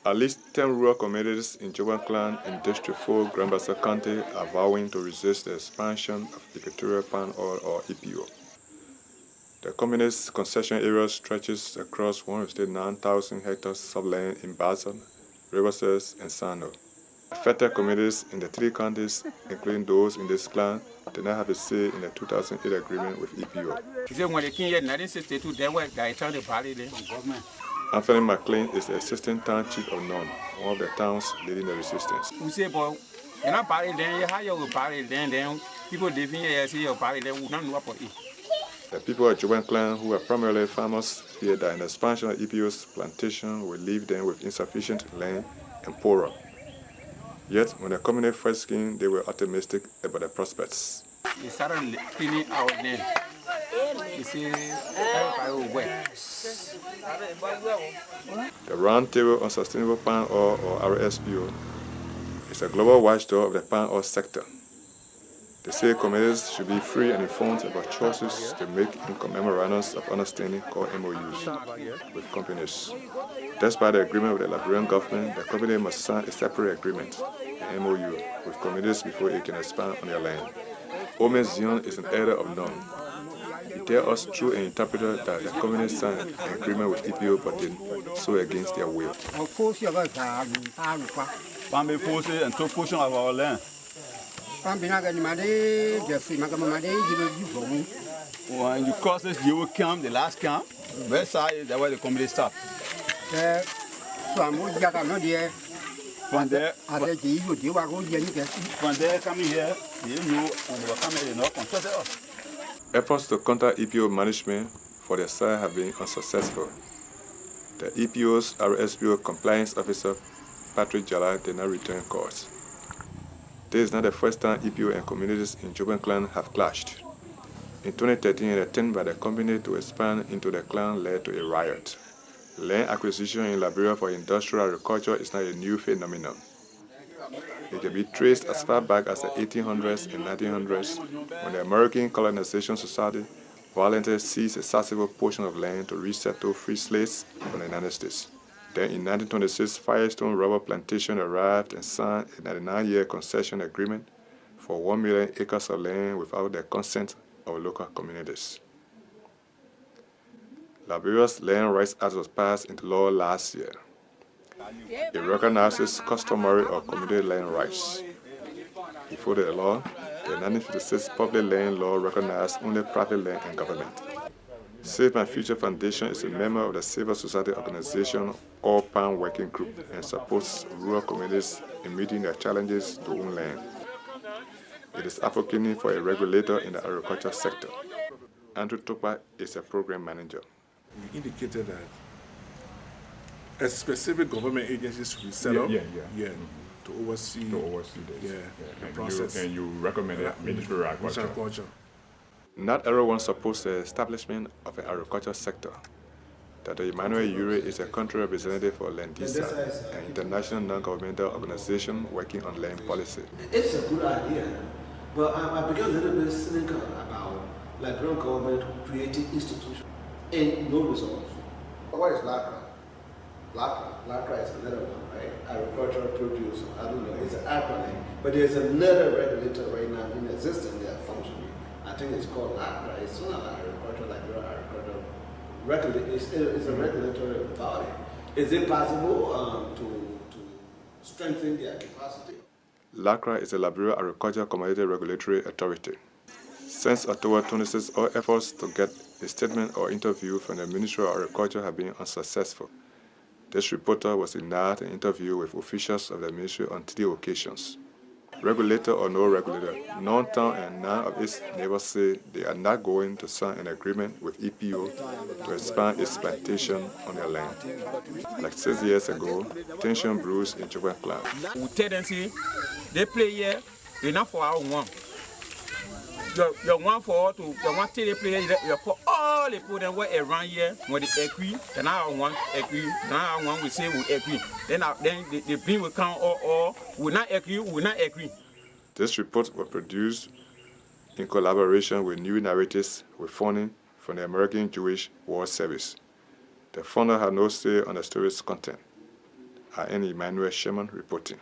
At least 10 rural communities in Joegban Clan in District 4, Grand Bassa County are vowing to resist the expansion of Equatorial Palm Oil or EPO. The community's concession area stretches across 159,000 hectares of land in Bassa, Riverside, and Sano. Affected communities in the 3 counties, including those in this clan, did not have a say in the 2008 agreement with EPO. Anthony McLean is the assistant town chief of Nome, one of the towns leading the resistance. The people of Joegban Clan, who are primarily farmers, fear that an expansion of EPO's plantation will leave them with insufficient land and poorer. Yet, when the community first came, they were optimistic about the prospects. They started cleaning our land. You see, everybody will work. The Roundtable on Sustainable Palm Oil, or RSPO, is a global watchdog of the palm oil sector. They say communities should be free and informed about choices to make in memorandums of understanding called MOUs with companies. Despite the agreement with the Liberian government, the company must sign a separate agreement, an MOU, with communities before it can expand on their land. Ome Zion is an elder of Nome. He tells us through an interpreter that the community signed an agreement with EPO but did so against their will. Palm forces and took portion of our land. When you cross this Jew camp, the last camp, west side is where the community stopped. From there coming here, you know, and were coming in up on Efforts to contact EPO management for their side have been unsuccessful. The EPO's RSPO compliance officer, Patrick Jala, did not return calls. This is not the first time EPO and communities in Joegban Clan have clashed. In 2013, an attempt by the company to expand into the clan led to a riot. Land acquisition in Liberia for industrial agriculture is not a new phenomenon. It can be traced as far back as the 1800s and 1900s, when the American Colonization Society violently seized a sizable portion of land to resettle free slaves from the United States. Then in 1926, Firestone Rubber Plantation arrived and signed a 99-year concession agreement for 1 million acres of land without the consent of local communities. Liberia's Land Rights Act was passed into law last year. It recognizes customary or community land rights. Before the law, the 1956 public land law recognized only private land and government. Save My Future Foundation is a member of the civil society organization Oil Palm Working Group and supports rural communities in meeting their challenges to own land. It is advocating for a regulator in the agriculture sector. Andrew Topa is a program manager. We indicated that a specific government agency should be set up to oversee this. The process. And you recommended Ministry of Agriculture. Not everyone supports the establishment of an agriculture sector. Dr. Emmanuel Ure is a country representative for Landisa, an international non-governmental organization working on land policy. It's a good idea, but I became a little bit cynical about Liberian government creating institutions and no results. What is LACRA? LACRA is another one, right? Agricultural producer, I don't know, it's an acronym, but there's another regulator right now in existence that are functioning. I think it's called LACRA. It's not an agricultural, it's a regulatory body. Is it possible to strengthen their capacity? LACRA is the Liberia Agricultural Commodity Regulatory Authority. Since October 26, all efforts to get a statement or interview from the Ministry of Agriculture have been unsuccessful. This reporter was denied an interview with officials of the ministry on 3 occasions. Regulator or no regulator, non-town and none of its neighbors say they are not going to sign an agreement with EPO to expand its plantation on their land. Like 6 years ago, tension brews in Joegban Clan. We tell them, see, they play here, enough for our one. Your one for all to your one till they play here, you put all they put them where around here when they agree, then I want agree, now I want we say we agree. Then the bill will come or we not agree. This report was produced in collaboration with New Narratives with funding from the American Jewish World Service. The founder had no say on the story's content. I am Emmanuel Sherman reporting.